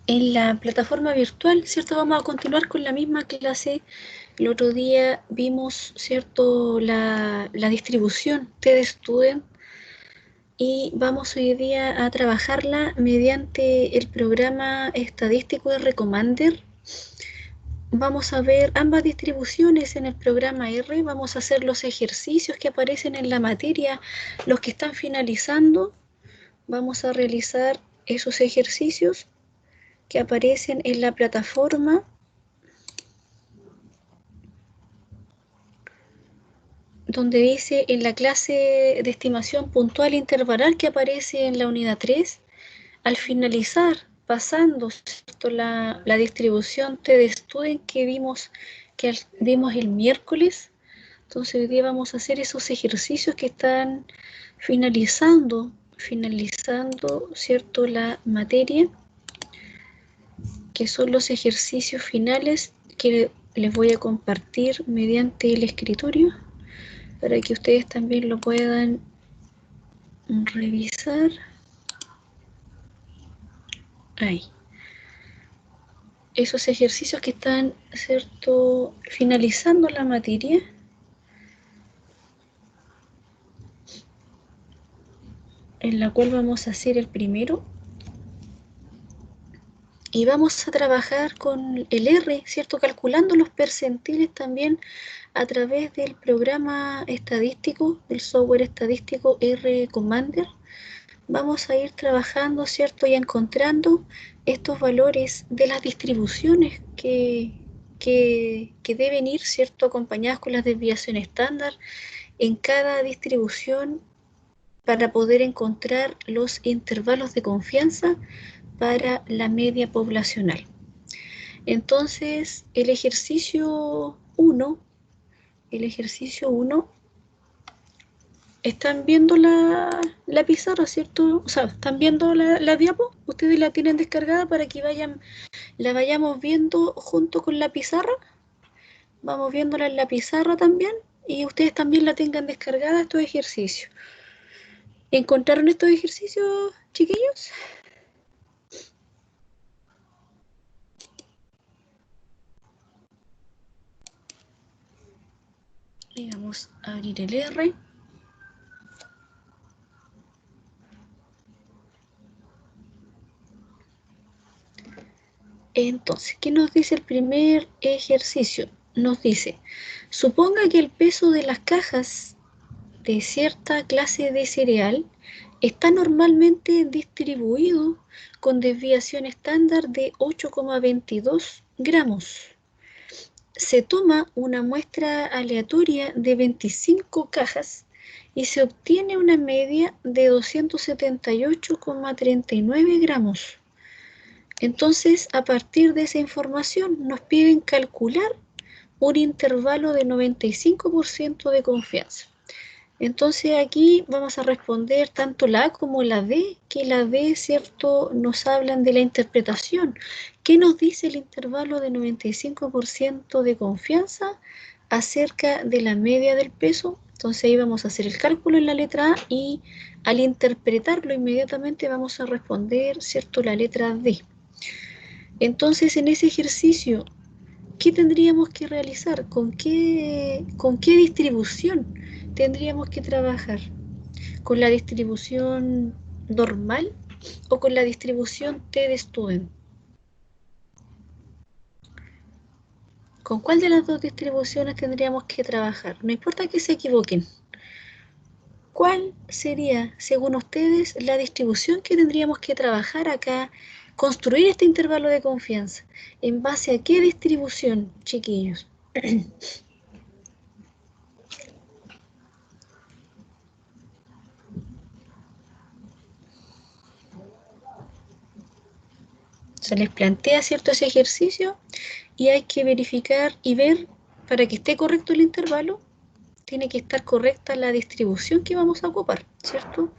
en la plataforma virtual, ¿cierto? Vamos a continuar con la misma clase. El otro día vimos, ¿cierto?, la distribución TED-Student y vamos hoy día a trabajarla mediante el programa estadístico de Recomander. Vamos a ver ambas distribuciones en el programa R, vamos a hacer los ejercicios que aparecen en la materia, los que están finalizando. Vamos a realizar esos ejercicios que aparecen en la plataforma donde dice en la clase de estimación puntual intervalar que aparece en la unidad 3, al finalizar, pasando, ¿cierto?, la distribución TED-Student que vimos el miércoles. Entonces hoy día vamos a hacer esos ejercicios que están finalizando, ¿cierto?, la materia, que son los ejercicios finales que les voy a compartir mediante el escritorio para que ustedes también lo puedan revisar. Ahí. Esos ejercicios que están, ¿cierto?, finalizando la materia. En la cual vamos a hacer el primero. Y vamos a trabajar con el R, ¿cierto?, calculando los percentiles también a través del programa estadístico, del software estadístico Recomander. Vamos a ir trabajando, ¿cierto?, y encontrando estos valores de las distribuciones que deben ir, ¿cierto?, acompañadas con las desviaciones estándar en cada distribución para poder encontrar los intervalos de confianza para la media poblacional. Entonces, el ejercicio 1, están viendo la pizarra, ¿cierto? O sea, están viendo la diapo, ustedes la tienen descargada para que la vayamos viendo junto con la pizarra. Vamos viéndola en la pizarra también y ustedes también la tengan descargada estos ejercicios. ¿Encontraron estos ejercicios, chiquillos? Y vamos a abrir el R. Entonces, ¿qué nos dice el primer ejercicio? Nos dice, suponga que el peso de las cajas de cierta clase de cereal está normalmente distribuido con desviación estándar de 8,22 gramos. Se toma una muestra aleatoria de 25 cajas y se obtiene una media de 278,39 gramos. Entonces, a partir de esa información, nos piden calcular un intervalo de 95% de confianza. Entonces, aquí vamos a responder tanto la A como la D, que la D, ¿cierto?, nos hablan de la interpretación. ¿Qué nos dice el intervalo de 95% de confianza acerca de la media del peso? Entonces, ahí vamos a hacer el cálculo en la letra A y al interpretarlo inmediatamente vamos a responder, ¿cierto?, la letra D. Entonces, en ese ejercicio, ¿qué tendríamos que realizar? ¿Con qué distribución tendríamos que trabajar? ¿Con la distribución normal o con la distribución TED-Student? ¿Con cuál de las dos distribuciones tendríamos que trabajar? No importa que se equivoquen. ¿Cuál sería, según ustedes, la distribución que tendríamos que trabajar acá, construir este intervalo de confianza? ¿En base a qué distribución, chiquillos? Se les plantea, ¿cierto?, ese ejercicio y hay que verificar y ver, para que esté correcto el intervalo, tiene que estar correcta la distribución que vamos a ocupar, ¿cierto?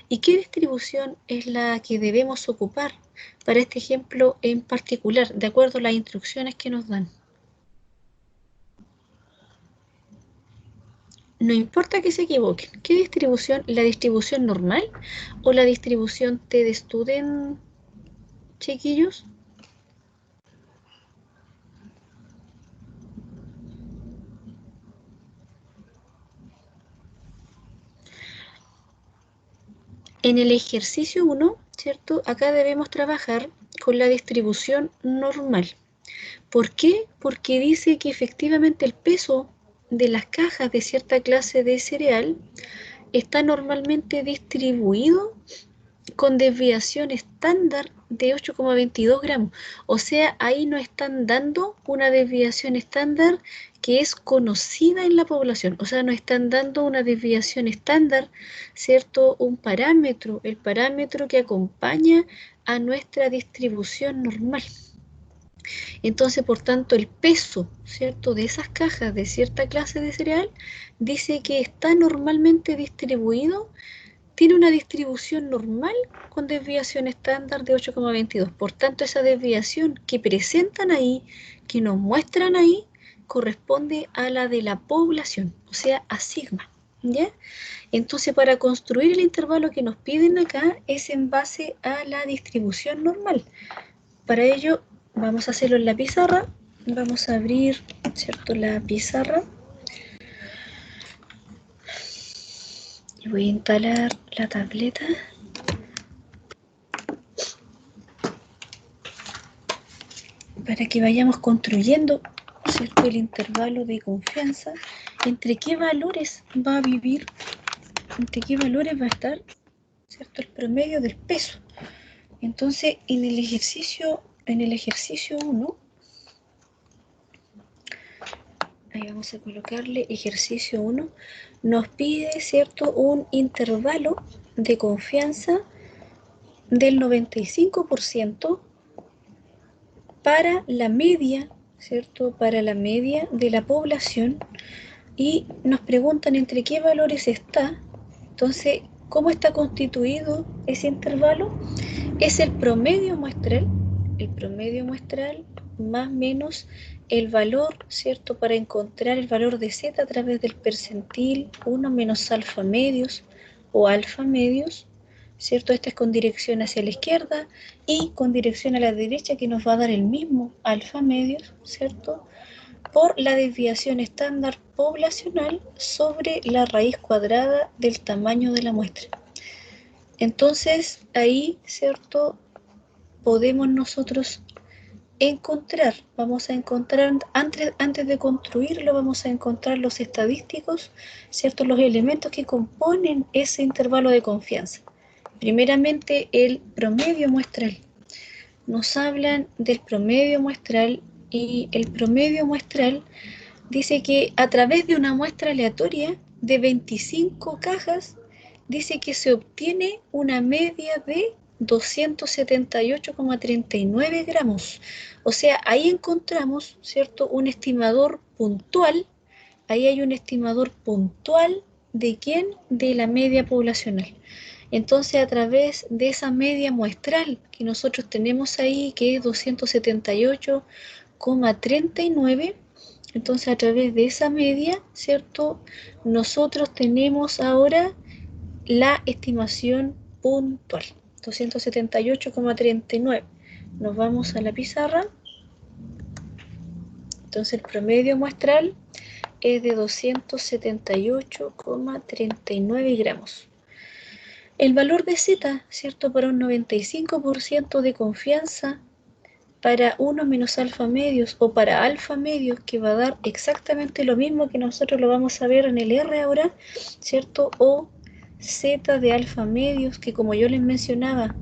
¿Y qué distribución es la que debemos ocupar para este ejemplo en particular, de acuerdo a las instrucciones que nos dan? No importa que se equivoquen. ¿Qué distribución? ¿La distribución normal o la distribución TED-Student, chiquillos? En el ejercicio 1, ¿cierto? Acá debemos trabajar con la distribución normal. ¿Por qué? Porque dice que efectivamente el peso de las cajas de cierta clase de cereal está normalmente distribuido con desviación estándar de 8,22 gramos. O sea, ahí nos están dando una desviación estándar que es conocida en la población. O sea, nos están dando una desviación estándar, ¿cierto? Un parámetro, el parámetro que acompaña a nuestra distribución normal. Entonces, por tanto, el peso, ¿cierto?, de esas cajas de cierta clase de cereal dice que está normalmente distribuido, tiene una distribución normal con desviación estándar de 8,22. Por tanto, esa desviación que presentan ahí, que nos muestran ahí, corresponde a la de la población, o sea, a sigma, ¿ya? Entonces, para construir el intervalo que nos piden acá es en base a la distribución normal. Para ello, vamos a hacerlo en la pizarra. Vamos a abrir, ¿cierto?, la pizarra. Y voy a instalar la tableta. Para que vayamos construyendo, ¿cierto?, el intervalo de confianza. ¿Entre qué valores va a vivir? ¿Entre qué valores va a estar, ¿cierto?, el promedio del peso? Entonces, en el ejercicio 1, ahí vamos a colocarle ejercicio 1, nos pide, ¿cierto?, un intervalo de confianza del 95% para la media, ¿cierto?, para la media de la población, y nos preguntan entre qué valores está. Entonces, ¿cómo está constituido ese intervalo? Es el promedio muestral más menos el valor, ¿cierto?, para encontrar el valor de z a través del percentil 1 menos alfa medios o alfa medios, ¿cierto? Este es con dirección hacia la izquierda y con dirección a la derecha, que nos va a dar el mismo alfa medios, ¿cierto?, por la desviación estándar poblacional sobre la raíz cuadrada del tamaño de la muestra. Entonces, ahí, ¿cierto?, podemos nosotros vamos a encontrar, antes de construirlo, vamos a encontrar los estadísticos, ¿cierto?, los elementos que componen ese intervalo de confianza. Primeramente, el promedio muestral. Nos hablan del promedio muestral, y el promedio muestral dice que a través de una muestra aleatoria de 25 cajas, dice que se obtiene una media de 278,39 gramos. O sea, ahí encontramos, ¿cierto?, un estimador puntual. Ahí hay un estimador puntual de ¿quién? De la media poblacional. Entonces, a través de esa media muestral que nosotros tenemos ahí, que es 278,39, entonces a través de esa media, ¿cierto?, nosotros tenemos ahora la estimación puntual, 278,39. Nos vamos a la pizarra. Entonces el promedio muestral es de 278,39 gramos. El valor de Z, ¿cierto?, para un 95% de confianza, para 1 menos alfa medios o para alfa medios, que va a dar exactamente lo mismo, que nosotros lo vamos a ver en el R ahora, ¿cierto?, o Z de alfa medios, que como yo les mencionaba,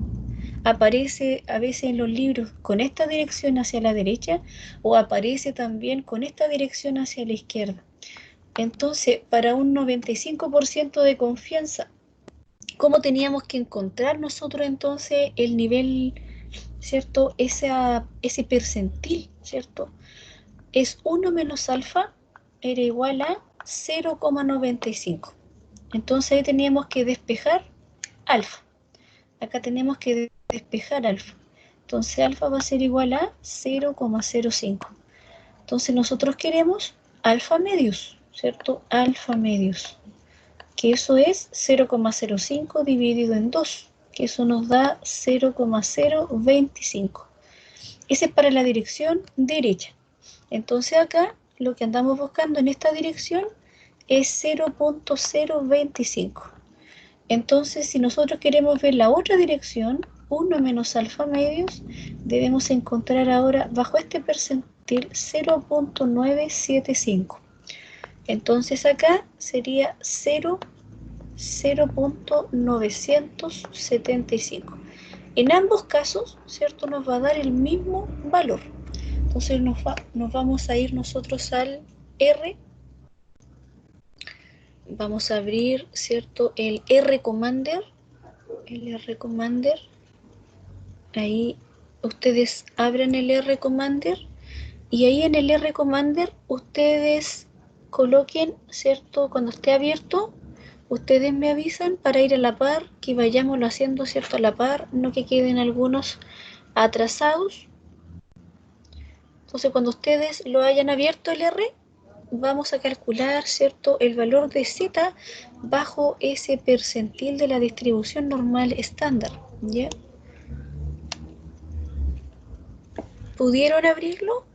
aparece a veces en los libros con esta dirección hacia la derecha, o aparece también con esta dirección hacia la izquierda. Entonces, para un 95% de confianza, ¿cómo teníamos que encontrar nosotros entonces el nivel, ¿cierto?, ese percentil, ¿cierto? Es 1 menos alfa era igual a 0,95. Entonces ahí teníamos que despejar alfa. Acá tenemos que despejar alfa. Entonces alfa va a ser igual a 0,05. Entonces nosotros queremos alfa medios, ¿cierto? Alfa medios, que eso es 0,05 dividido en 2, que eso nos da 0,025. Ese es para la dirección derecha. Entonces acá lo que andamos buscando en esta dirección es 0,025. Entonces, si nosotros queremos ver la otra dirección, 1 menos alfa medios, debemos encontrar ahora bajo este percentil 0.975. Entonces acá sería 0.975. En ambos casos, ¿cierto? Nos va a dar el mismo valor. Entonces nos vamos a ir nosotros al R. Vamos a abrir, ¿cierto? El R Commander. El R Commander. Ahí ustedes abren el R Commander. Y ahí en el R Commander ustedes coloquen, ¿cierto? Cuando esté abierto, ustedes me avisan para ir a la par, que vayámoslo haciendo, ¿cierto? A la par, no que queden algunos atrasados. Entonces, cuando ustedes lo hayan abierto el R, vamos a calcular, ¿cierto? El valor de Z bajo ese percentil de la distribución normal estándar, ¿ya? ¿Pudieron abrirlo?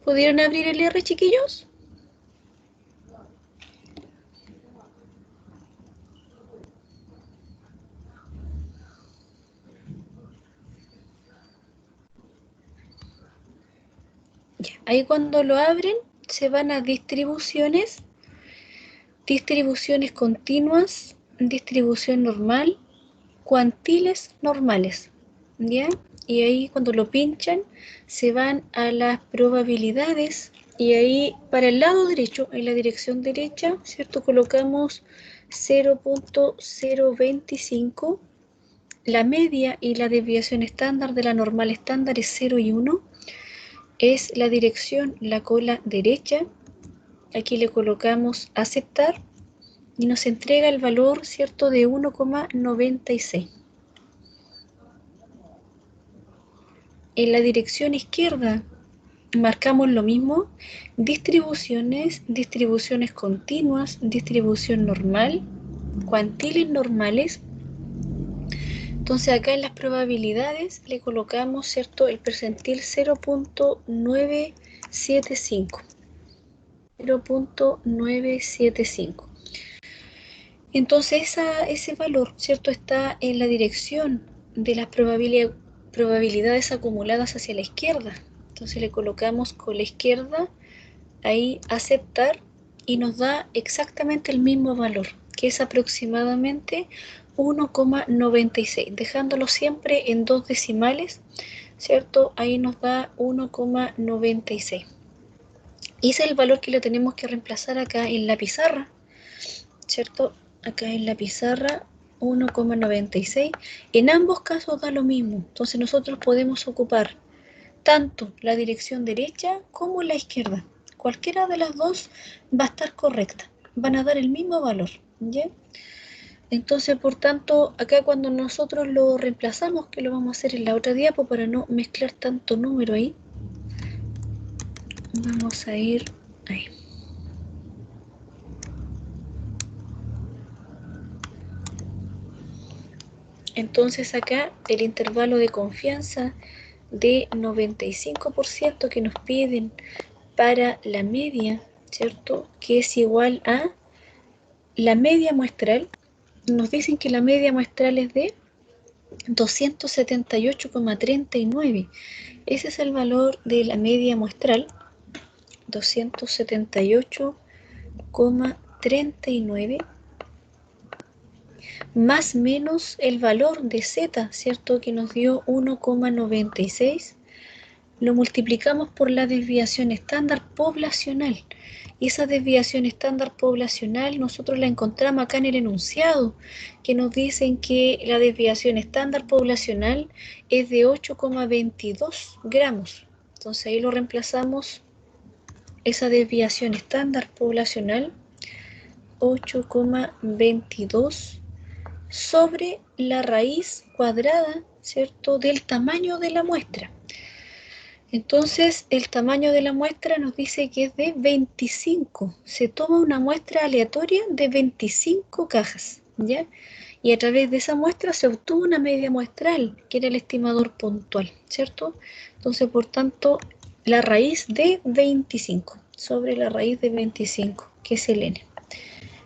¿Pudieron abrir el R, chiquillos? Ya. Ahí cuando lo abren, se van a distribuciones, distribuciones continuas, distribución normal, cuantiles normales, ¿ya? Y ahí cuando lo pinchan, se van a las probabilidades y ahí para el lado derecho, en la dirección derecha, ¿cierto? Colocamos 0.025, la media y la desviación estándar de la normal estándar es 0 y 1, es la dirección, la cola derecha, aquí le colocamos aceptar y nos entrega el valor, ¿cierto?, de 1,96. En la dirección izquierda marcamos lo mismo, distribuciones, distribuciones continuas, distribución normal, cuantiles normales. Entonces acá en las probabilidades le colocamos, ¿cierto?, el percentil 0.975. 0.975. Entonces ese valor, ¿cierto?, está en la dirección de las probabilidades acumuladas hacia la izquierda. Entonces le colocamos con la izquierda, ahí aceptar, y nos da exactamente el mismo valor, que es aproximadamente 1,96, dejándolo siempre en 2 decimales, ¿cierto? Ahí nos da 1,96. Y ese es el valor que le tenemos que reemplazar acá en la pizarra, ¿cierto? Acá en la pizarra 1,96. En ambos casos da lo mismo. Entonces nosotros podemos ocupar tanto la dirección derecha como la izquierda. Cualquiera de las dos va a estar correcta. Van a dar el mismo valor, ¿ya? Entonces, por tanto, acá cuando nosotros lo reemplazamos, que lo vamos a hacer en la otra diapo para no mezclar tanto número ahí, vamos a ir ahí. Entonces acá el intervalo de confianza de 95% que nos piden para la media, ¿cierto? Que es igual a la media muestral. Nos dicen que la media muestral es de 278,39. Ese es el valor de la media muestral, 278,39, más menos el valor de Z, ¿cierto?, que nos dio 1,96. Lo multiplicamos por la desviación estándar poblacional. Y esa desviación estándar poblacional nosotros la encontramos acá en el enunciado, que nos dicen que la desviación estándar poblacional es de 8,22 gramos. Entonces ahí lo reemplazamos, esa desviación estándar poblacional 8,22 sobre la raíz cuadrada, ¿cierto?, del tamaño de la muestra. Entonces, el tamaño de la muestra nos dice que es de 25. Se toma una muestra aleatoria de 25 cajas, ¿ya? Y a través de esa muestra se obtuvo una media muestral, que era el estimador puntual, ¿cierto? Entonces, por tanto, la raíz de 25 sobre la raíz de 25, que es el n.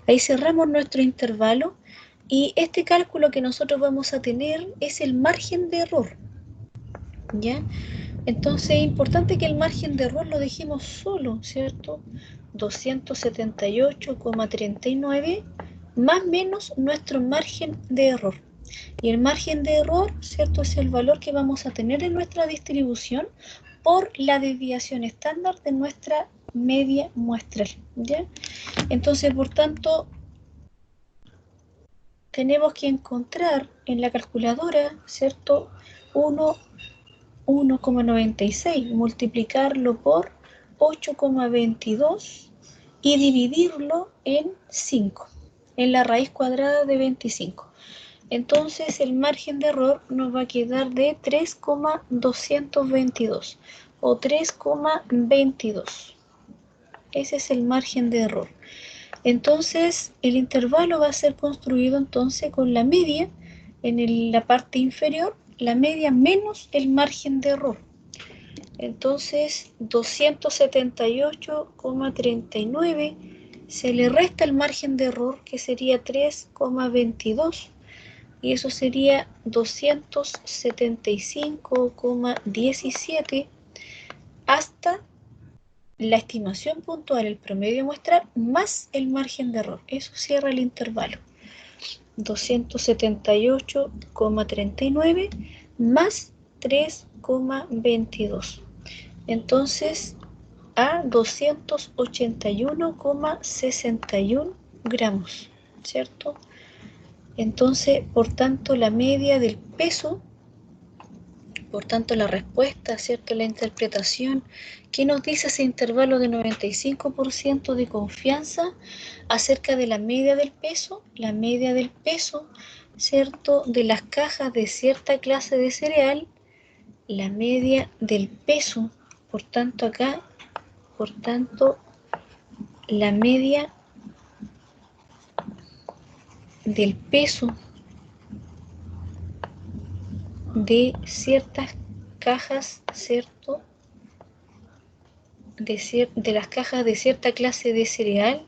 Ahí cerramos nuestro intervalo y este cálculo que nosotros vamos a tener es el margen de error, ¿ya? Entonces es importante que el margen de error lo dejemos solo, ¿cierto? 278,39 más menos nuestro margen de error. Y el margen de error, ¿cierto?, es el valor que vamos a tener en nuestra distribución por la desviación estándar de nuestra media muestral, ¿ya? Entonces, por tanto, tenemos que encontrar en la calculadora, ¿cierto?, 1,96, multiplicarlo por 8,22 y dividirlo en 5, en la raíz cuadrada de 25. Entonces el margen de error nos va a quedar de 3,222 o 3,22. Ese es el margen de error. Entonces el intervalo va a ser construido entonces con la media en la parte inferior, la media menos el margen de error. Entonces 278,39 se le resta el margen de error, que sería 3,22, y eso sería 275,17 hasta la estimación puntual, el promedio muestral, más el margen de error. Eso cierra el intervalo. 278,39 más 3,22. Entonces, a 281,61 gramos, ¿cierto? Entonces, por tanto, la media del peso, por tanto, la respuesta, ¿cierto?, la interpretación, ¿qué nos dice ese intervalo de 95% de confianza acerca de la media del peso? La media del peso, ¿cierto?, de las cajas de cierta clase de cereal, la media del peso, por tanto, acá, por tanto, la media del peso de ciertas cajas, ¿cierto?, de las cajas de cierta clase de cereal,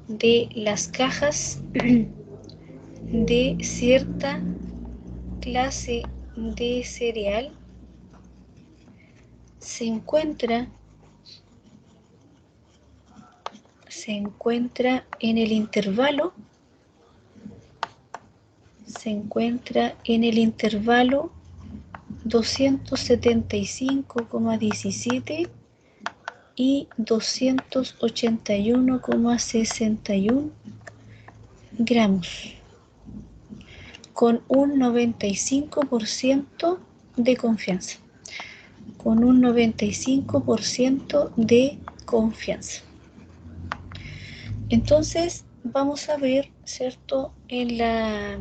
de las cajas de cierta clase de cereal, se encuentra en el intervalo, 275,17 y 281,61 gramos, con un 95% de confianza. Con un 95% de confianza. Entonces, vamos a ver, ¿cierto?, en la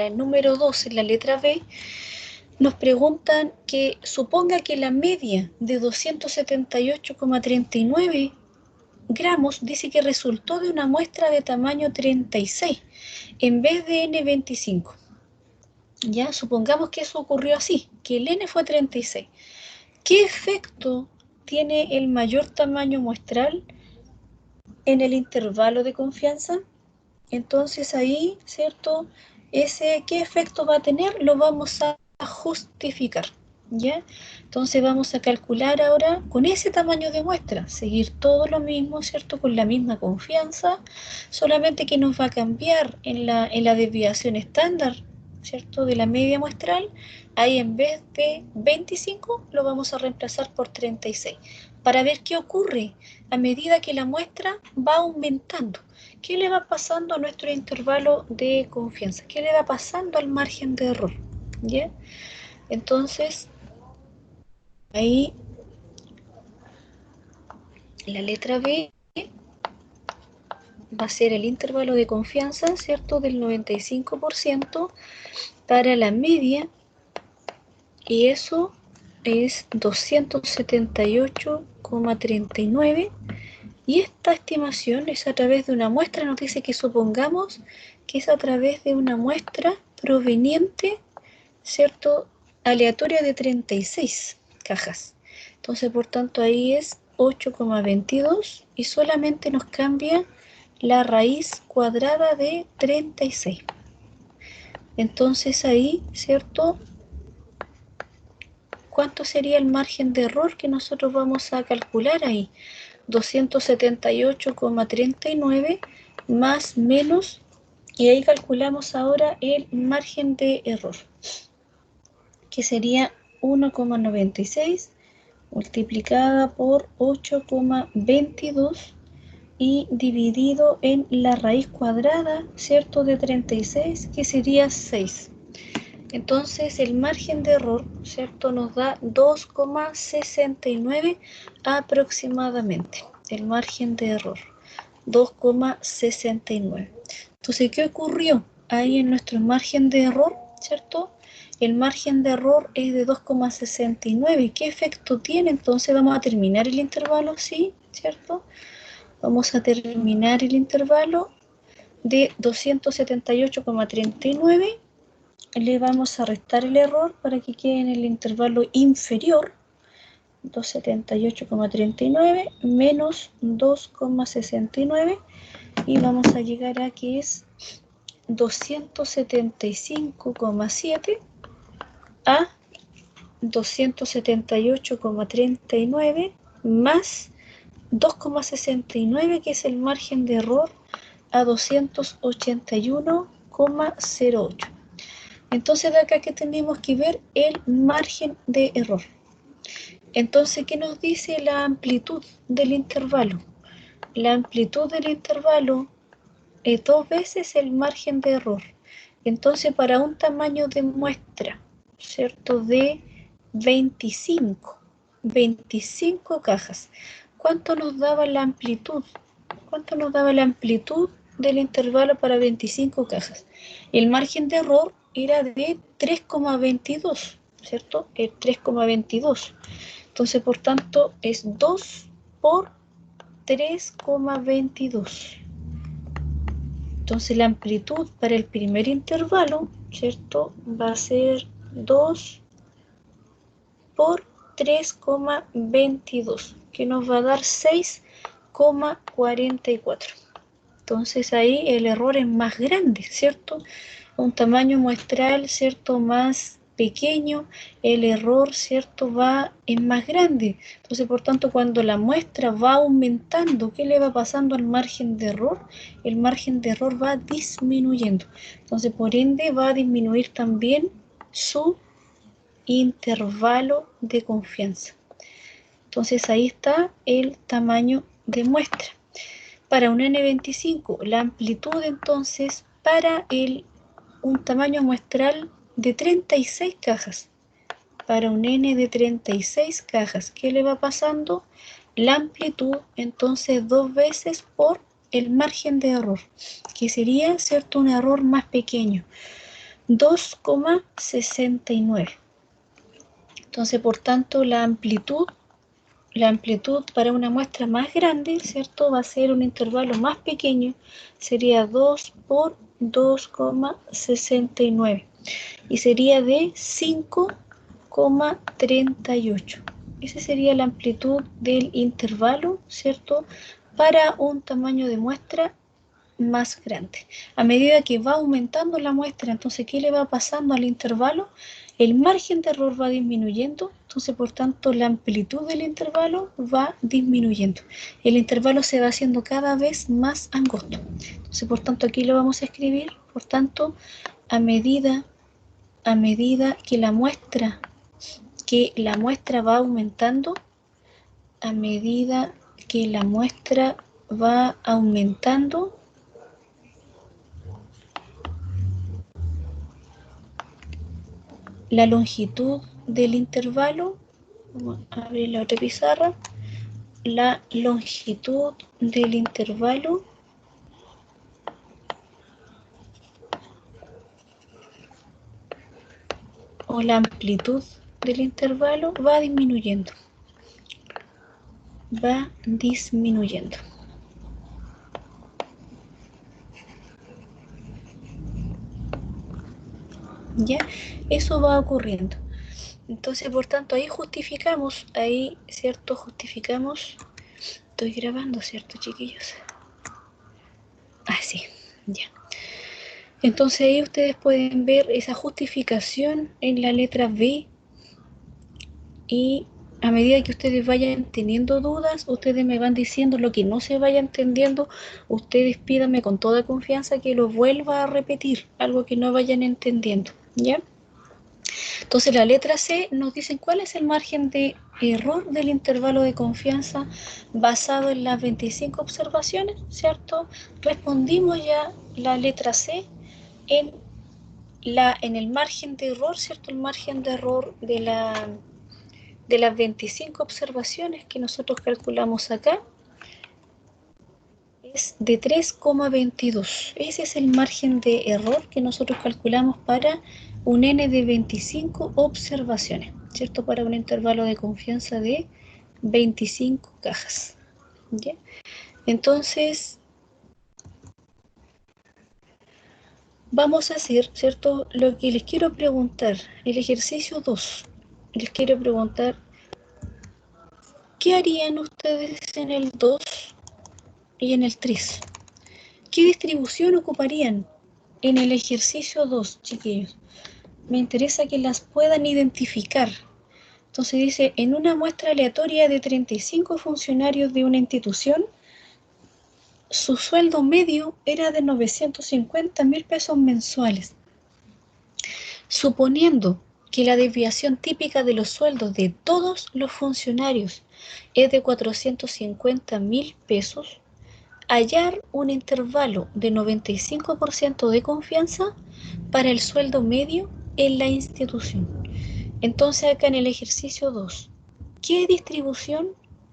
número 2, en la letra B, nos preguntan que suponga que la media de 278,39 gramos dice que resultó de una muestra de tamaño 36 en vez de N25. Ya, supongamos que eso ocurrió así, que el N fue 36. ¿Qué efecto tiene el mayor tamaño muestral en el intervalo de confianza? Entonces ahí, ¿cierto?, ¿qué efecto va a tener? Lo vamos a justificar, ¿ya? Entonces vamos a calcular ahora con ese tamaño de muestra, seguir todo lo mismo, ¿cierto?, con la misma confianza, solamente que nos va a cambiar en la desviación estándar, ¿cierto?, de la media muestral. Ahí en vez de 25 lo vamos a reemplazar por 36, para ver qué ocurre a medida que la muestra va aumentando. ¿Qué le va pasando a nuestro intervalo de confianza? ¿Qué le va pasando al margen de error? ¿Ya? Entonces, ahí la letra B va a ser el intervalo de confianza, ¿cierto?, del 95% para la media, y eso es 278,39, y esta estimación es a través de una muestra. Nos dice que supongamos que es a través de una muestra proveniente, ¿cierto?, aleatoria de 36 cajas. Entonces, por tanto, ahí es 8,22 y solamente nos cambia la raíz cuadrada de 36. Entonces ahí, ¿cierto?, ¿cuánto sería el margen de error que nosotros vamos a calcular ahí? 278,39 más menos, y ahí calculamos ahora el margen de error, que sería 1,96 multiplicada por 8,22 y dividido en la raíz cuadrada, ¿cierto?, de 36, que sería 6. Entonces el margen de error, ¿cierto?, nos da 2,69 aproximadamente. El margen de error, 2,69. Entonces, ¿qué ocurrió ahí en nuestro margen de error, ¿cierto? El margen de error es de 2,69. ¿Qué efecto tiene? Entonces vamos a terminar el intervalo, ¿sí? ¿Cierto? Vamos a terminar el intervalo de 278,39. Le vamos a restar el error para que quede en el intervalo inferior, 278,39 menos 2,69, y vamos a llegar a que es 275,7 a 278,39 más 2,69, que es el margen de error, a 281,08. Entonces de acá que tenemos que ver el margen de error. Entonces, ¿qué nos dice la amplitud del intervalo? La amplitud del intervalo es 2 veces el margen de error. Entonces, para un tamaño de muestra, ¿cierto?, de 25 cajas, ¿cuánto nos daba la amplitud? ¿Cuánto nos daba la amplitud del intervalo para 25 cajas? El margen de error era de 3,22, ¿cierto? El 3,22. Entonces, por tanto, es 2 por 3,22. Entonces, la amplitud para el primer intervalo, ¿cierto?, va a ser 2 por 3,22, que nos va a dar 6,44. Entonces ahí el error es más grande, ¿cierto? Un tamaño muestral, ¿cierto?, más pequeño, el error, ¿cierto?, es más grande. Entonces, por tanto, cuando la muestra va aumentando, ¿qué le va pasando al margen de error? El margen de error va disminuyendo. Entonces, por ende, va a disminuir también su intervalo de confianza. Entonces, ahí está el tamaño de muestra. Para un N25, la amplitud entonces para un tamaño muestral de 36 cajas. Para un N de 36 cajas, ¿qué le va pasando? La amplitud entonces 2 veces por el margen de error, que sería, ¿cierto?, un error más pequeño, 2,69. Entonces, por tanto, la amplitud para una muestra más grande, ¿cierto?, va a ser un intervalo más pequeño, sería 2 por 2,69 y sería de 5,38. Esa sería la amplitud del intervalo, ¿cierto?, para un tamaño de muestra más grande. A medida que va aumentando la muestra, entonces, ¿qué le va pasando al intervalo? El margen de error va disminuyendo, entonces, por tanto, la amplitud del intervalo va disminuyendo. El intervalo se va haciendo cada vez más angosto. Entonces, por tanto, aquí lo vamos a escribir. Por tanto, a medida que la muestra va aumentando, a medida que la muestra va aumentando, la longitud del intervalo, vamos a abrir la otra pizarra, la longitud del intervalo o la amplitud del intervalo va disminuyendo. Va disminuyendo. ¿Ya? Eso va ocurriendo. Entonces, por tanto, ahí justificamos, ¿cierto? Justificamos. Estoy grabando, ¿cierto, chiquillos? Ah, sí, ya. Entonces ahí ustedes pueden ver esa justificación en la letra B y a medida que ustedes vayan teniendo dudas, ustedes me van diciendo lo que no se vaya entendiendo, ustedes pídanme con toda confianza que lo vuelva a repetir, algo que no vayan entendiendo, ¿ya? Entonces la letra C nos dice cuál es el margen de error del intervalo de confianza basado en las 25 observaciones, ¿cierto? Respondimos ya la letra C en el margen de error, ¿cierto? El margen de error de las 25 observaciones que nosotros calculamos acá es de 3,22. Ese es el margen de error que nosotros calculamos para un n de 25 observaciones, ¿cierto? Para un intervalo de confianza de 25 cajas. ¿Ya? Entonces, vamos a hacer, ¿cierto? Lo que les quiero preguntar, el ejercicio 2. Les quiero preguntar, ¿qué harían ustedes en el 2 y en el 3? ¿Qué distribución ocuparían en el ejercicio 2, chiquillos? Me interesa que las puedan identificar. Entonces dice, en una muestra aleatoria de 35 funcionarios de una institución, su sueldo medio era de 950.000 pesos mensuales. Suponiendo que la desviación típica de los sueldos de todos los funcionarios es de 450.000 pesos, hallar un intervalo de 95% de confianza para el sueldo medio en la institución. Entonces acá en el ejercicio 2, ¿qué distribución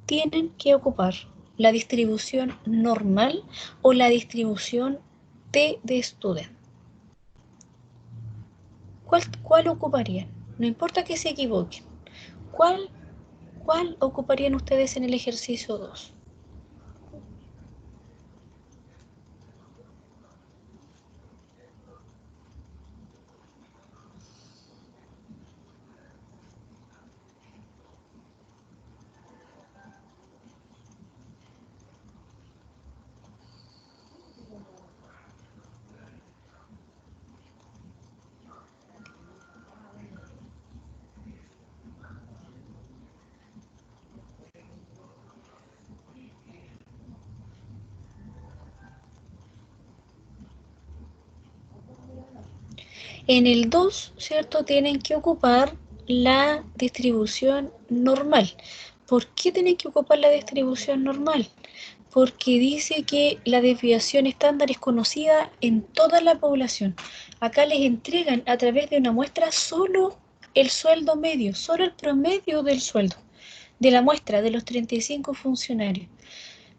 tienen que ocupar? ¿La distribución normal o la distribución T de student? ¿Cuál ocuparían? No importa que se equivoquen. ¿Cuál ocuparían ustedes en el ejercicio 2? En el 2, ¿cierto? Tienen que ocupar la distribución normal. ¿Por qué tienen que ocupar la distribución normal? Porque dice que la desviación estándar es conocida en toda la población. Acá les entregan a través de una muestra solo el sueldo medio, solo el promedio del sueldo de la muestra de los 35 funcionarios.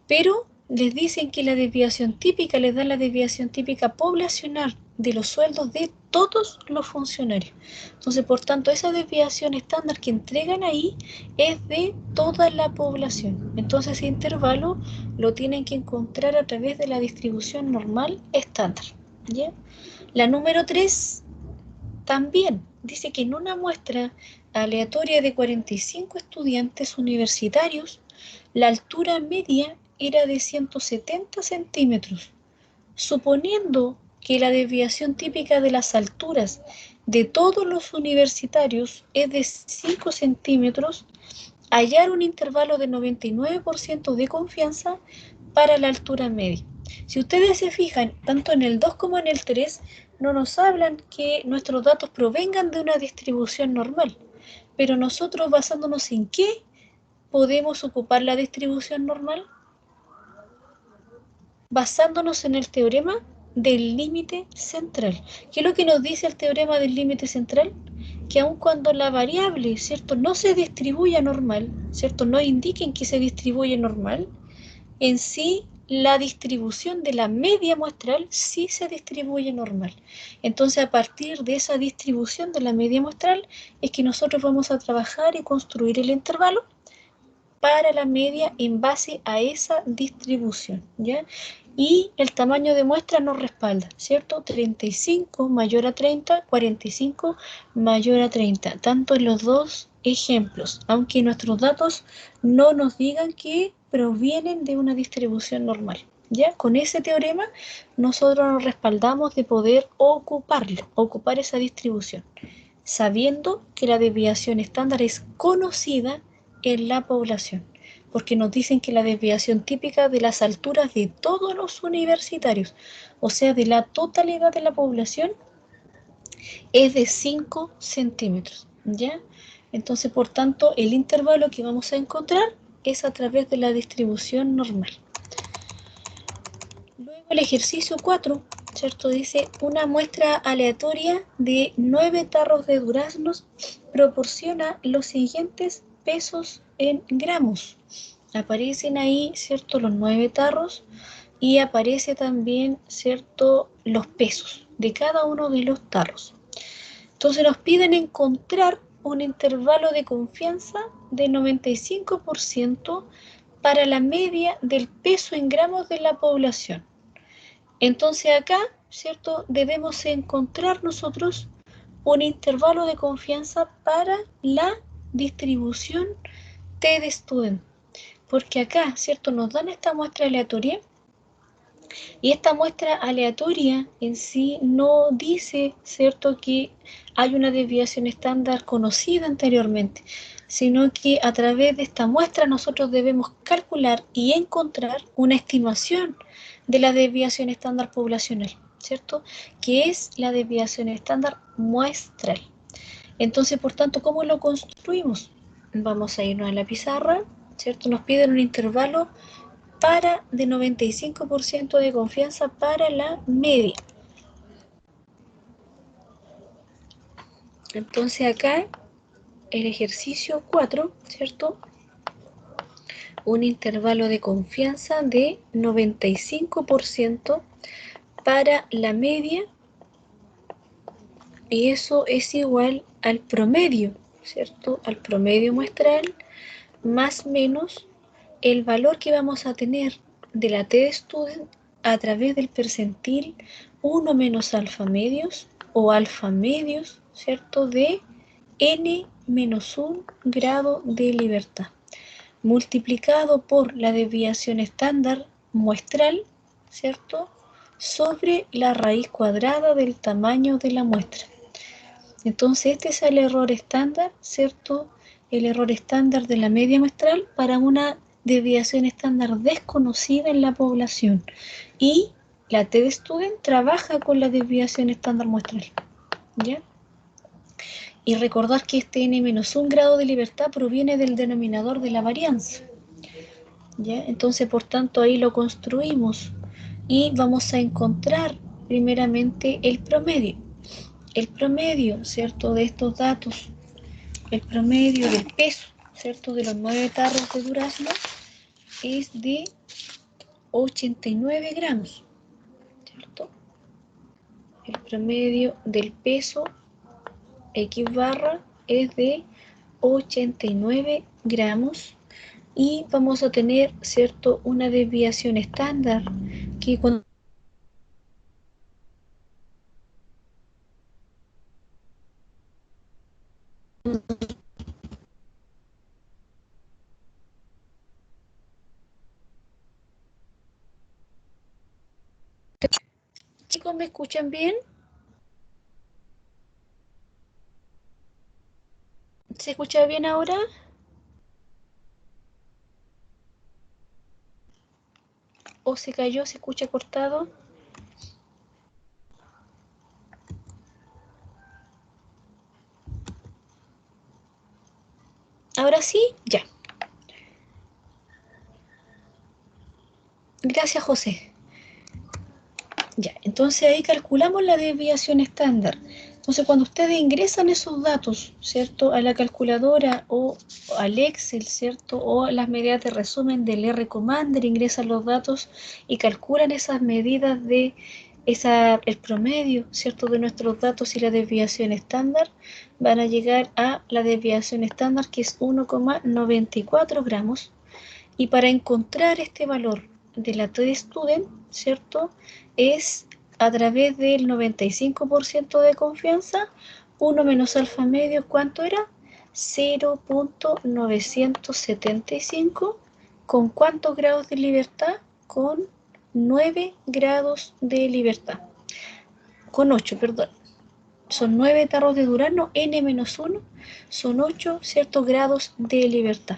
Pero les dicen que la desviación típica, les dan la desviación típica poblacional de los sueldos de todos los funcionarios. Entonces, por tanto, esa desviación estándar que entregan ahí es de toda la población. Entonces, ese intervalo lo tienen que encontrar a través de la distribución normal estándar. ¿Ya? La número 3 también dice que en una muestra aleatoria de 45 estudiantes universitarios, la altura media era de 170 centímetros. Suponiendo que la desviación típica de las alturas de todos los universitarios es de 5 centímetros, hallar un intervalo de 99% de confianza para la altura media. Si ustedes se fijan, tanto en el 2 como en el 3, no nos hablan que nuestros datos provengan de una distribución normal, pero nosotros basándonos en qué podemos ocupar la distribución normal, basándonos en el teorema del límite central. ¿Qué es lo que nos dice el teorema del límite central? Que aun cuando la variable, ¿cierto?, no se distribuya normal, ¿cierto?, no indiquen que se distribuye normal, en sí la distribución de la media muestral sí se distribuye normal. Entonces, a partir de esa distribución de la media muestral es que nosotros vamos a trabajar y construir el intervalo para la media en base a esa distribución, ¿ya? Y el tamaño de muestra nos respalda, ¿cierto? 35 mayor a 30, 45 mayor a 30, tanto en los dos ejemplos, aunque nuestros datos no nos digan que provienen de una distribución normal, ¿ya? Con ese teorema nosotros nos respaldamos de poder ocuparlo, ocupar esa distribución, sabiendo que la desviación estándar es conocida en la población, porque nos dicen que la desviación típica de las alturas de todos los universitarios, o sea, de la totalidad de la población, es de 5 centímetros, ¿ya? Entonces, por tanto, el intervalo que vamos a encontrar es a través de la distribución normal. Luego el ejercicio 4, ¿cierto? Dice, una muestra aleatoria de 9 tarros de duraznos proporciona los siguientes pesos en gramos. Aparecen ahí, ¿cierto? Los 9 tarros y aparece también, ¿cierto? Los pesos de cada uno de los tarros. Entonces nos piden encontrar un intervalo de confianza de 95% para la media del peso en gramos de la población. Entonces acá, ¿cierto? Debemos encontrar nosotros un intervalo de confianza para la distribución T de student. Porque acá, ¿cierto? Nos dan esta muestra aleatoria y esta muestra aleatoria en sí no dice, ¿cierto?, que hay una desviación estándar conocida anteriormente, sino que a través de esta muestra nosotros debemos calcular y encontrar una estimación de la desviación estándar poblacional, ¿cierto?, que es la desviación estándar muestral. Entonces, por tanto, ¿cómo lo construimos? Vamos a irnos a la pizarra, ¿cierto? Nos piden un intervalo para de 95% de confianza para la media. Entonces acá el ejercicio 4, ¿cierto? Un intervalo de confianza de 95% para la media y eso es igual al promedio, ¿cierto? Al promedio muestral más menos el valor que vamos a tener de la T de student a través del percentil 1 menos alfa medios o alfa medios, ¿cierto? De n menos 1 grado de libertad, multiplicado por la desviación estándar muestral, ¿cierto? Sobre la raíz cuadrada del tamaño de la muestra. Entonces, este es el error estándar, ¿cierto? El error estándar de la media muestral para una desviación estándar desconocida en la población. Y la T de student trabaja con la desviación estándar muestral, ¿ya? Y recordar que este n-1 grado de libertad proviene del denominador de la varianza, ¿ya? Entonces, por tanto, ahí lo construimos y vamos a encontrar primeramente el promedio. El promedio, ¿cierto?, de estos datos, el promedio del peso, ¿cierto?, de los 9 tarros de durazno es de 89 gramos, ¿cierto? El promedio del peso X barra es de 89 gramos y vamos a tener, ¿cierto?, una desviación estándar que cuando chicos, ¿me escuchan bien? ¿Se escucha bien ahora? ¿O se cayó, se escucha cortado? ¿Ahora sí? Ya. Gracias, José. Ya, entonces ahí calculamos la desviación estándar Entonces, cuando ustedes ingresan esos datos, ¿cierto?, a la calculadora o al Excel, ¿cierto?, o a las medidas de resumen del R Commander, ingresan los datos y calculan esas medidas de el promedio, ¿cierto?, de nuestros datos y la desviación estándar, van a llegar a la desviación estándar, que es 1,94 gramos. Y para encontrar este valor de la T-Student, ¿cierto?, es a través del 95% de confianza, 1 menos alfa medio, ¿cuánto era? 0,975. ¿Con cuántos grados de libertad? Con 9 grados de libertad. Con 8, perdón. Son 9 tarros de Durano, n-1, son 8, ¿cierto?, grados de libertad.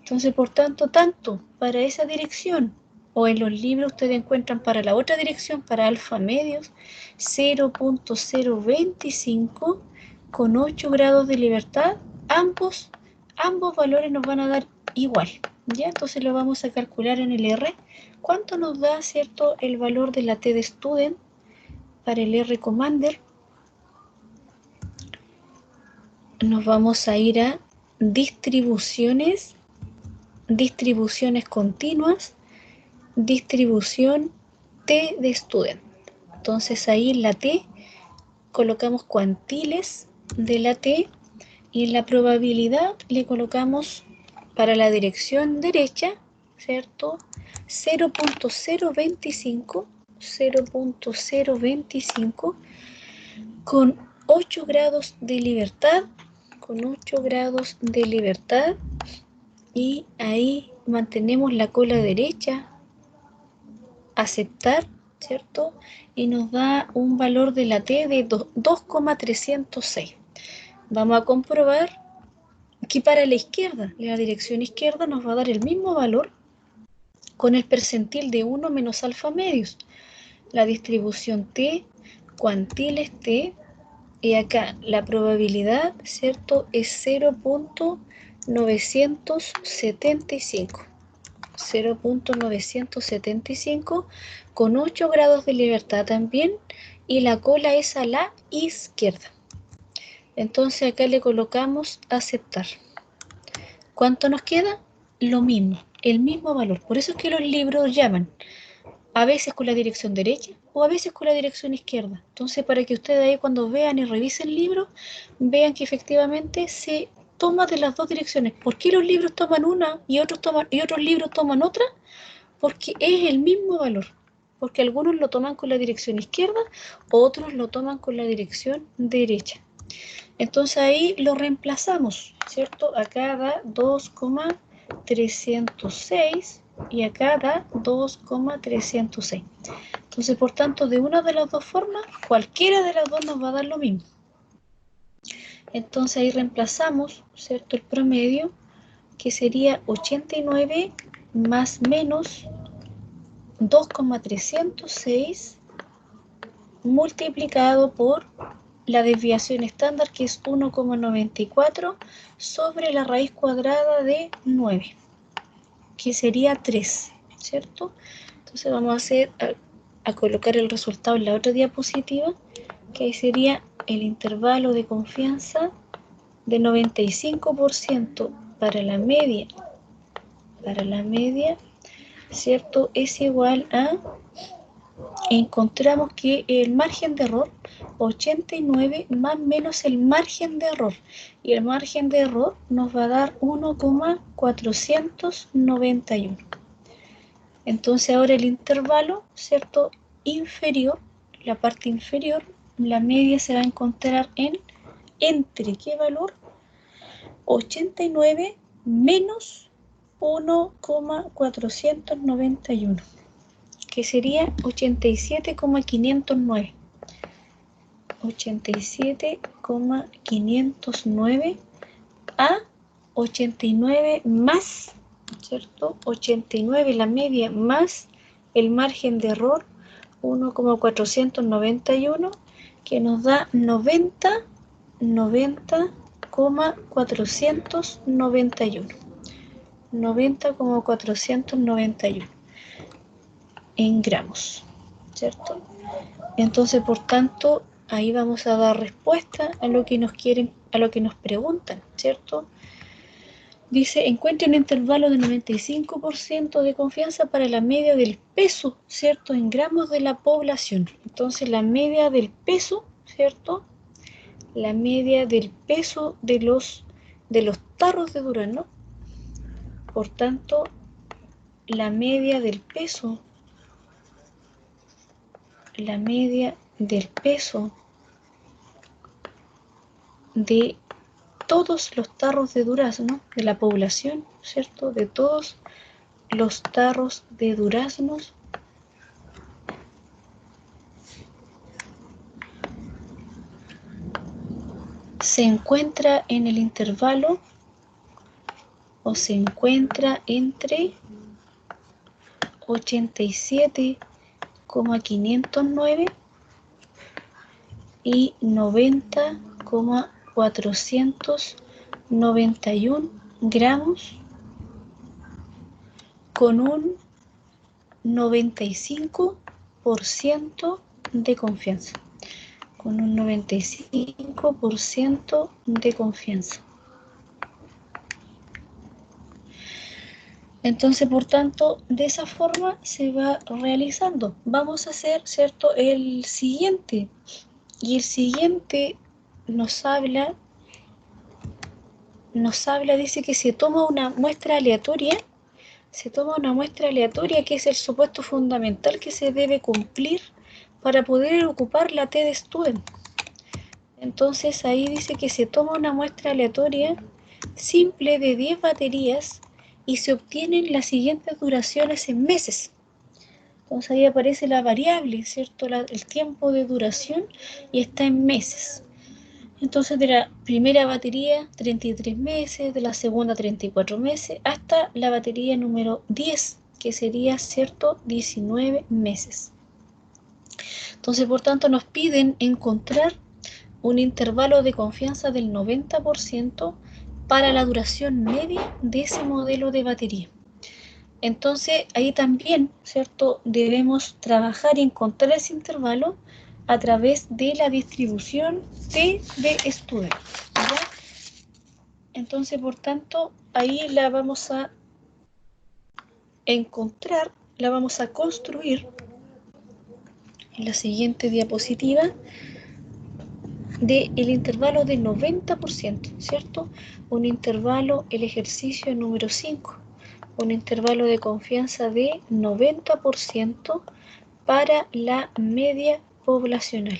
Entonces, por tanto, tanto para esa dirección o en los libros ustedes encuentran para la otra dirección, para alfa medios, 0,025 con 8 grados de libertad. Ambos valores nos van a dar igual, ¿ya? Entonces lo vamos a calcular en el R. ¿Cuánto nos da, cierto, el valor de la T-Student para el R Commander? Nos vamos a ir a distribuciones continuas, distribución T de student. Entonces ahí en la T colocamos cuantiles de la T y en la probabilidad le colocamos para la dirección derecha, ¿cierto?, 0,025 con 8 grados de libertad, y ahí mantenemos la cola derecha, aceptar, ¿cierto? Y nos da un valor de la T de 2,306. Vamos a comprobar que para la izquierda, la dirección izquierda, nos va a dar el mismo valor con el percentil de 1 menos alfa medios. La distribución T, cuantiles T, y acá la probabilidad, ¿cierto?, es 0,975. 0,975 con 8 grados de libertad también, y la cola es a la izquierda. Entonces acá le colocamos aceptar. ¿Cuánto nos queda? Lo mismo, el mismo valor. Por eso es que los libros llaman a veces con la dirección derecha o a veces con la dirección izquierda. Entonces, para que ustedes ahí cuando vean y revisen el libro, vean que efectivamente se toma de las dos direcciones. ¿Por qué los libros toman una y otros libros toman otra? Porque es el mismo valor. Porque algunos lo toman con la dirección izquierda, otros lo toman con la dirección derecha. Entonces ahí lo reemplazamos, ¿cierto? Acá da 2,306 y acá da 2,306. Entonces, por tanto, de una de las dos formas, cualquiera de las dos nos va a dar lo mismo. Entonces ahí reemplazamos, ¿cierto?, el promedio, que sería 89 más menos 2,306 multiplicado por la desviación estándar, que es 1,94 sobre la raíz cuadrada de 9, que sería 3, ¿cierto? Entonces vamos a colocar el resultado en la otra diapositiva, que ahí sería el intervalo de confianza de 95% para la media, ¿cierto?, es igual a, encontramos que el margen de error, 89 más menos el margen de error, y el margen de error nos va a dar 1,491. Entonces ahora el intervalo, ¿cierto?, inferior, la parte inferior, la media se va a encontrar entre ¿qué valor? 89 menos 1,491, que sería 87,509. 87,509 a 89 más, ¿cierto?, 89 la media más el margen de error 1,491, que nos da 90,491 en gramos, ¿cierto? Entonces, por tanto, ahí vamos a dar respuesta a lo que nos quieren, a lo que nos preguntan, ¿cierto? Dice, encuentre un intervalo de 95% de confianza para la media del peso, ¿cierto? En gramos de la población. Entonces, la media del peso, ¿cierto? La media del peso de los tarros de durazno. Por tanto, la media del peso de todos los tarros de durazno de la población, ¿cierto? De todos los tarros de duraznos se encuentra en el intervalo o se encuentra entre 87,509 y 90,491 gramos con un 95% de confianza. Con un 95% de confianza. Entonces, por tanto, de esa forma se va realizando. Vamos a hacer, ¿cierto?, el siguiente. Y el siguiente nos habla, dice que se toma una muestra aleatoria. Se toma una muestra aleatoria, que es el supuesto fundamental que se debe cumplir para poder ocupar la test student. Entonces ahí dice que se toma una muestra aleatoria simple de 10 baterías y se obtienen las siguientes duraciones en meses. Entonces ahí aparece la variable, ¿cierto? El tiempo de duración y está en meses. Entonces de la primera batería 33 meses, de la segunda 34 meses, hasta la batería número 10, que sería, ¿cierto?, 19 meses. Entonces, por tanto, nos piden encontrar un intervalo de confianza del 90% para la duración media de ese modelo de batería. Entonces, ahí también, ¿cierto?, debemos trabajar y encontrar ese intervalo a través de la distribución T de student, ¿ya? Entonces, por tanto, ahí la vamos a encontrar, la vamos a construir en la siguiente diapositiva del intervalo de 90%, ¿cierto? Un intervalo, el ejercicio número 5, un intervalo de confianza de 90% para la media poblacional.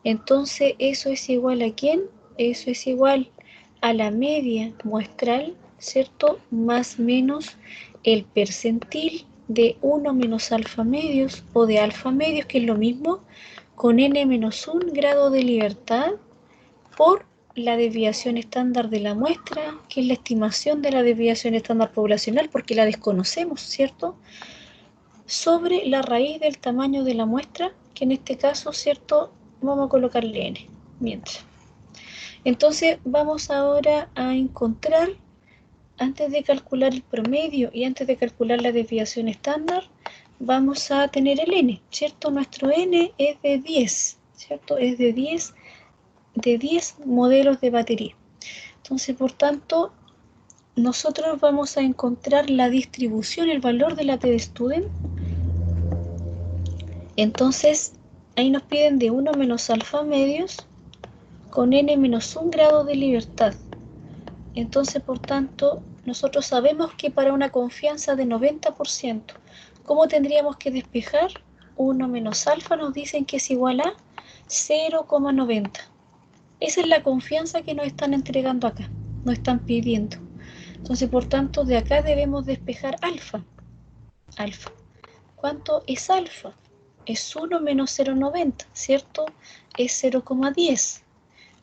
Entonces, ¿eso es igual a quién? Eso es igual a la media muestral, ¿cierto? Más menos el percentil de 1 menos alfa medios o de alfa medios, que es lo mismo, con n menos 1 grado de libertad por la desviación estándar de la muestra, que es la estimación de la desviación estándar poblacional, porque la desconocemos, ¿cierto?, sobre la raíz del tamaño de la muestra, que en este caso, ¿cierto?, vamos a colocarle n, mientras. Entonces, vamos ahora a encontrar, antes de calcular el promedio y antes de calcular la desviación estándar, vamos a tener el n, ¿cierto? Nuestro n es de 10, ¿cierto? Es de 10 modelos de batería. Entonces, por tanto, nosotros vamos a encontrar la distribución, el valor de la test student. Entonces, ahí nos piden de 1 menos alfa medios con n menos 1 grado de libertad. Entonces, por tanto, nosotros sabemos que para una confianza de 90%, ¿cómo tendríamos que despejar? 1 menos alfa nos dicen que es igual a 0,90. Esa es la confianza que nos están entregando acá, nos están pidiendo. Entonces, por tanto, de acá debemos despejar alfa. Alfa. ¿Cuánto es alfa? Es 1 menos 0,90, ¿cierto? Es 0,10.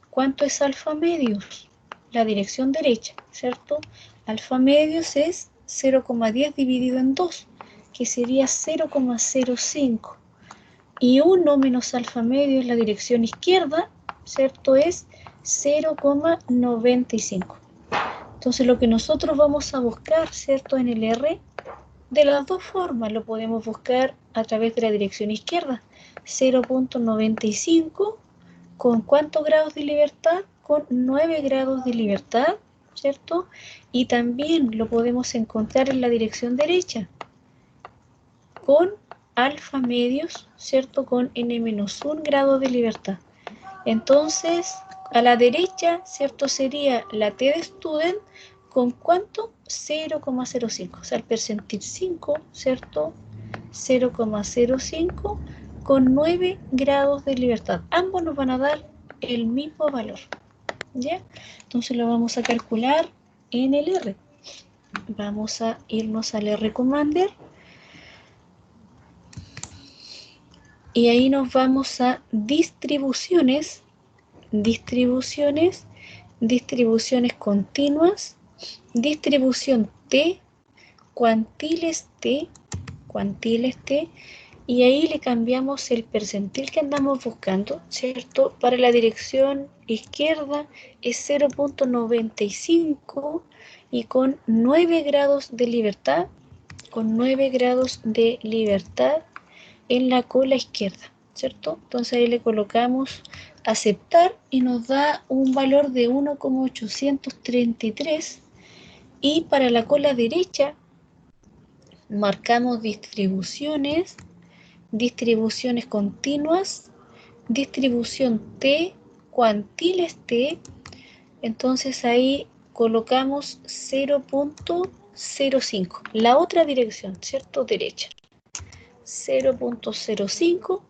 ¿Cuánto es alfa medios? La dirección derecha, ¿cierto? Alfa medios es 0,10 dividido en 2, que sería 0,05. Y 1 menos alfa medio en la dirección izquierda, ¿cierto? Es 0,95. Entonces lo que nosotros vamos a buscar, ¿cierto?, en el R de las dos formas. Lo podemos buscar a través de la dirección izquierda. 0.95 con ¿cuántos grados de libertad? Con 9 grados de libertad, ¿cierto? Y también lo podemos encontrar en la dirección derecha con alfa medios, ¿cierto? Con n-1 grado de libertad. Entonces, a la derecha, ¿cierto? Sería la T de student con ¿cuánto? 0,05. O sea, el percentil 5, ¿cierto? 0,05 con 9 grados de libertad. Ambos nos van a dar el mismo valor, ¿ya? Entonces lo vamos a calcular en el R. Vamos a irnos al R Commander. Y ahí nos vamos a distribuciones, distribuciones continuas, distribución T, cuantiles T, y ahí le cambiamos el percentil que andamos buscando, ¿cierto? Para la dirección izquierda es 0.95 y con 9 grados de libertad, en la cola izquierda, ¿cierto? Entonces ahí le colocamos aceptar y nos da un valor de 1,833 y para la cola derecha marcamos distribuciones continuas, distribución T, cuantiles T, entonces ahí colocamos 0.05, la otra dirección, ¿cierto? Derecha. 0.05,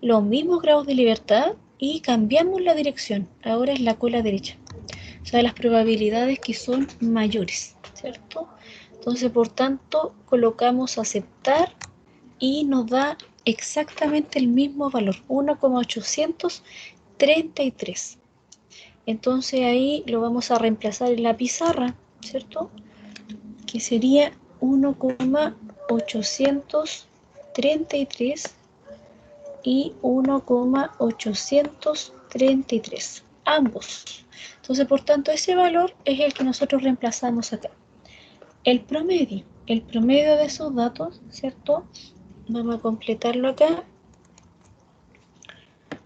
los mismos grados de libertad y cambiamos la dirección. Ahora es la cola derecha. O sea, las probabilidades que son mayores, ¿cierto? Entonces, por tanto, colocamos aceptar y nos da exactamente el mismo valor, 1,833. Entonces ahí lo vamos a reemplazar en la pizarra, ¿cierto? Que sería 1,833 y 1,833, ambos. Entonces, por tanto, ese valor es el que nosotros reemplazamos acá. El promedio de esos datos, ¿cierto? Vamos a completarlo acá.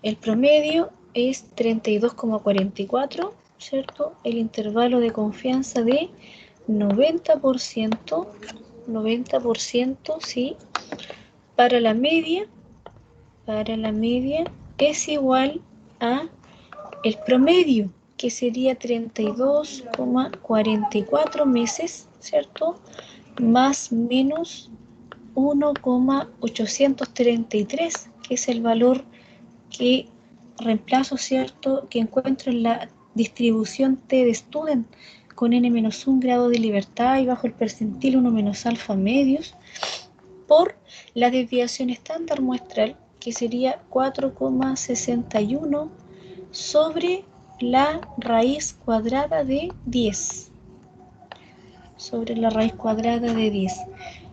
El promedio es 32,44, ¿cierto? El intervalo de confianza de 90%, ¿sí? Para la media es igual a el promedio, que sería 32,44 meses, ¿cierto? Más menos 1,833, que es el valor que reemplazo, ¿cierto? Que encuentro en la distribución T de student con n-1 grado de libertad y bajo el percentil 1 menos alfa medios, por la desviación estándar muestral, que sería 4,61 sobre la raíz cuadrada de 10.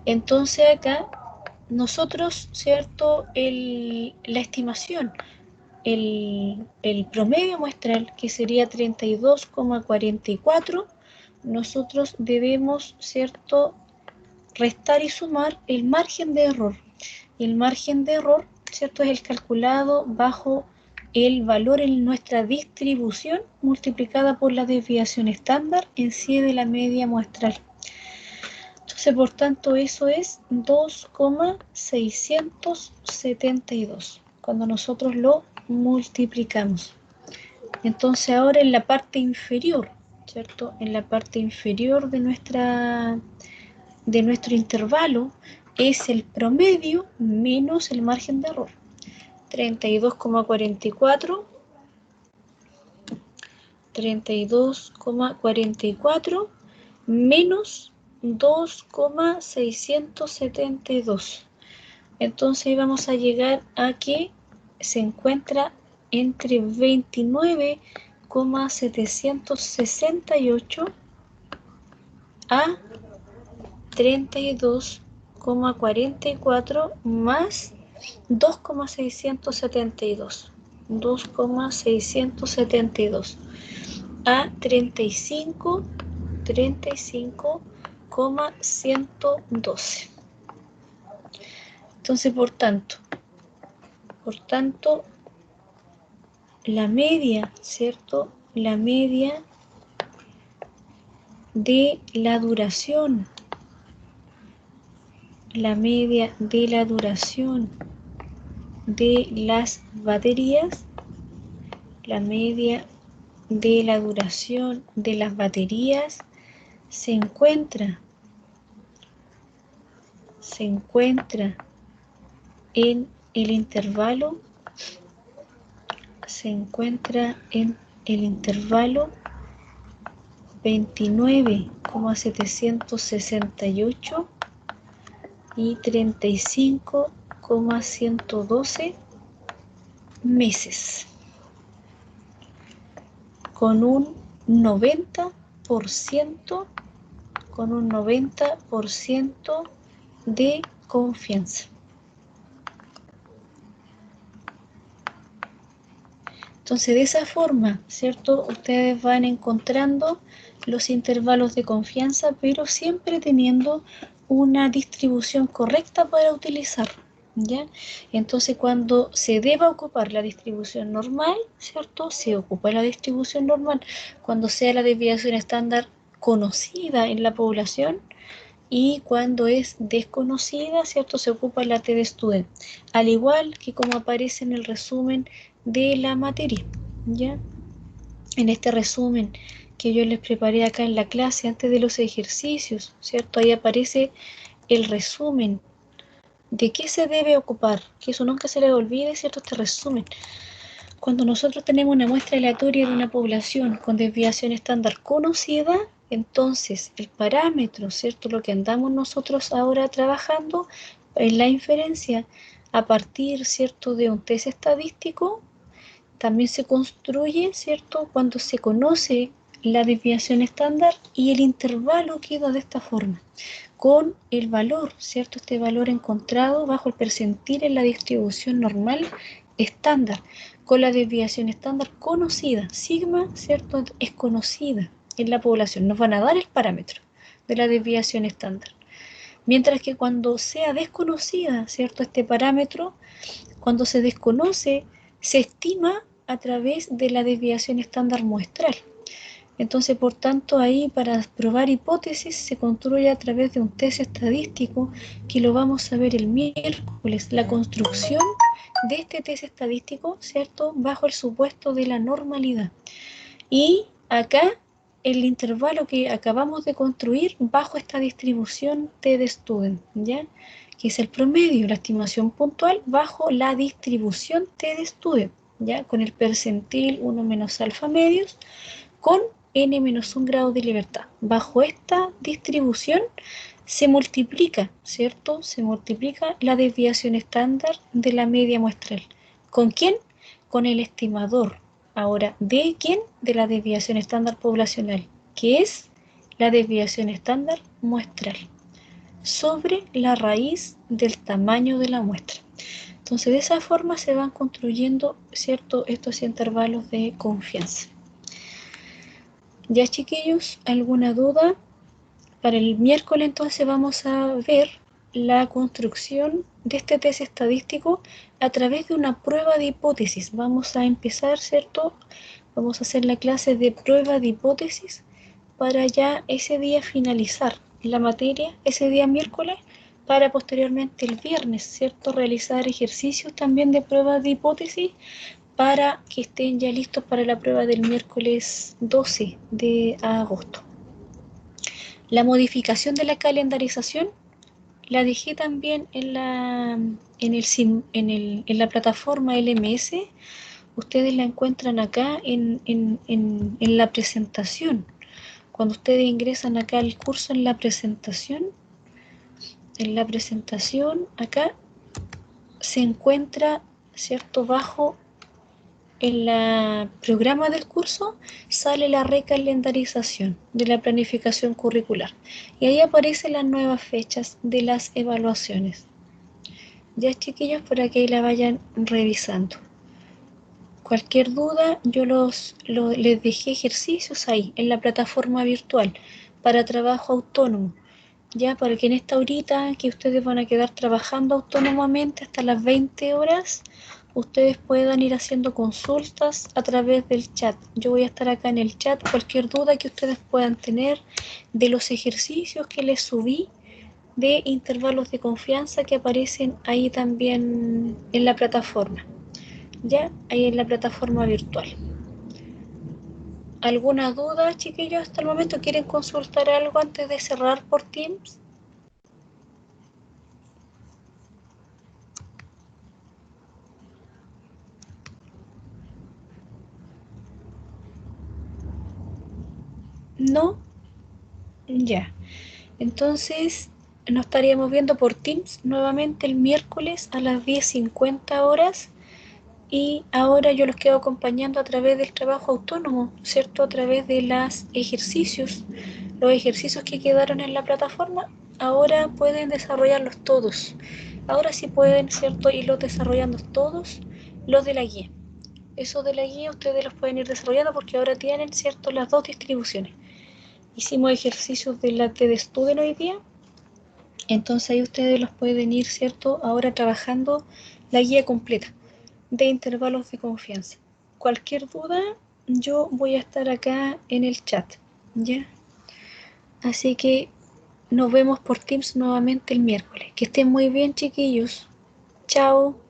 Entonces acá nosotros, ¿cierto? La estimación, el promedio muestral, que sería 32,44, nosotros debemos, ¿cierto?, restar y sumar el margen de error. Y el margen de error, ¿cierto?, es el calculado bajo el valor en nuestra distribución multiplicada por la desviación estándar en sí de la media muestral. Entonces, por tanto, eso es 2,672 cuando nosotros lo multiplicamos. Entonces, ahora en la parte inferior, ¿cierto? En la parte inferior de nuestro intervalo es el promedio menos el margen de error. 32,44 menos 2,672. Entonces vamos a llegar a que se encuentra entre 29,768 a 32,44 más 2,672 a 35,112. Entonces, por tanto, la media, ¿cierto? La media de la duración, la media de la duración de las baterías, la media de la duración de las baterías se encuentra en el intervalo, 29,768 y 35,112 meses, con un 90% de confianza. Entonces, de esa forma, ¿cierto? Ustedes van encontrando los intervalos de confianza, pero siempre teniendo una distribución correcta para utilizar, ¿ya? Entonces, cuando se deba ocupar la distribución normal, ¿cierto? Se ocupa la distribución normal. Cuando sea la desviación estándar conocida en la población, y cuando es desconocida, ¿cierto? Se ocupa la t-de-Student, al igual que como aparece en el resumen de la materia, ¿ya? En este resumen que yo les preparé acá en la clase antes de los ejercicios, ¿cierto? Ahí aparece el resumen de qué se debe ocupar, que eso nunca se les olvide, ¿cierto? Este resumen. Cuando nosotros tenemos una muestra aleatoria de una población con desviación estándar conocida, entonces el parámetro, ¿cierto? Lo que andamos nosotros ahora trabajando en la inferencia a partir, ¿cierto?, de un test estadístico, también se construye, ¿cierto?, cuando se conoce la desviación estándar y el intervalo queda de esta forma, con el valor, ¿cierto?, este valor encontrado bajo el percentil en la distribución normal estándar, con la desviación estándar conocida. Sigma, ¿cierto?, es conocida en la población. Nos van a dar el parámetro de la desviación estándar. Mientras que cuando sea desconocida, ¿cierto?, este parámetro, cuando se desconoce, se estima a través de la desviación estándar muestral. Entonces, por tanto, ahí para probar hipótesis se construye a través de un test estadístico que lo vamos a ver el miércoles, la construcción de este test estadístico, ¿cierto?, bajo el supuesto de la normalidad. Y acá el intervalo que acabamos de construir bajo esta distribución t-de-Student, ¿ya?, que es el promedio, la estimación puntual bajo la distribución t-de-Student, ¿ya?, con el percentil 1 menos alfa medios, con n-1 grado de libertad. Bajo esta distribución se multiplica, ¿cierto? Se multiplica la desviación estándar de la media muestral. ¿Con quién? Con el estimador. Ahora, ¿de quién? De la desviación estándar poblacional, que es la desviación estándar muestral, sobre la raíz del tamaño de la muestra. Entonces, de esa forma se van construyendo, ¿cierto?, estos intervalos de confianza. Ya, chiquillos, ¿alguna duda? Para el miércoles entonces vamos a ver la construcción de este test estadístico a través de una prueba de hipótesis. Vamos a empezar, ¿cierto? Vamos a hacer la clase de prueba de hipótesis para ya ese día finalizar la materia, ese día miércoles, para posteriormente el viernes, ¿cierto?, realizar ejercicios también de prueba de hipótesis para que estén ya listos para la prueba del miércoles 12 de agosto. La modificación de la calendarización la dejé también en la plataforma LMS. Ustedes la encuentran acá en la presentación. Cuando ustedes ingresan acá al curso en la presentación, acá se encuentra, ¿cierto?, bajo el programa del curso sale la recalendarización de la planificación curricular y ahí aparecen las nuevas fechas de las evaluaciones. Ya, chiquillos, para que la vayan revisando. Cualquier duda, yo les dejé ejercicios ahí en la plataforma virtual para trabajo autónomo, ya para que en esta horita que ustedes van a quedar trabajando autónomamente hasta las 20 horas, ustedes puedan ir haciendo consultas a través del chat. Yo voy a estar acá en el chat, cualquier duda que ustedes puedan tener de los ejercicios que les subí, de intervalos de confianza que aparecen ahí también en la plataforma, ya ahí en la plataforma virtual. ¿Alguna duda, chiquillos, hasta el momento? ¿Quieren consultar algo antes de cerrar por Teams? ¿No? Ya. Entonces, nos estaríamos viendo por Teams nuevamente el miércoles a las 10:50 horas. Y ahora yo los quedo acompañando a través del trabajo autónomo, ¿cierto? A través de los ejercicios que quedaron en la plataforma, ahora pueden desarrollarlos todos. Ahora sí pueden, ¿cierto? Irlos desarrollando todos los de la guía. Esos de la guía ustedes los pueden ir desarrollando porque ahora tienen, ¿cierto? Las dos distribuciones. Hicimos ejercicios de la TED Student hoy día, entonces ahí ustedes los pueden ir, ¿cierto? Ahora trabajando la guía completa de intervalos de confianza. Cualquier duda, yo voy a estar acá en el chat, ¿ya? Así que nos vemos por Teams nuevamente el miércoles. Que estén muy bien, chiquillos. Chao.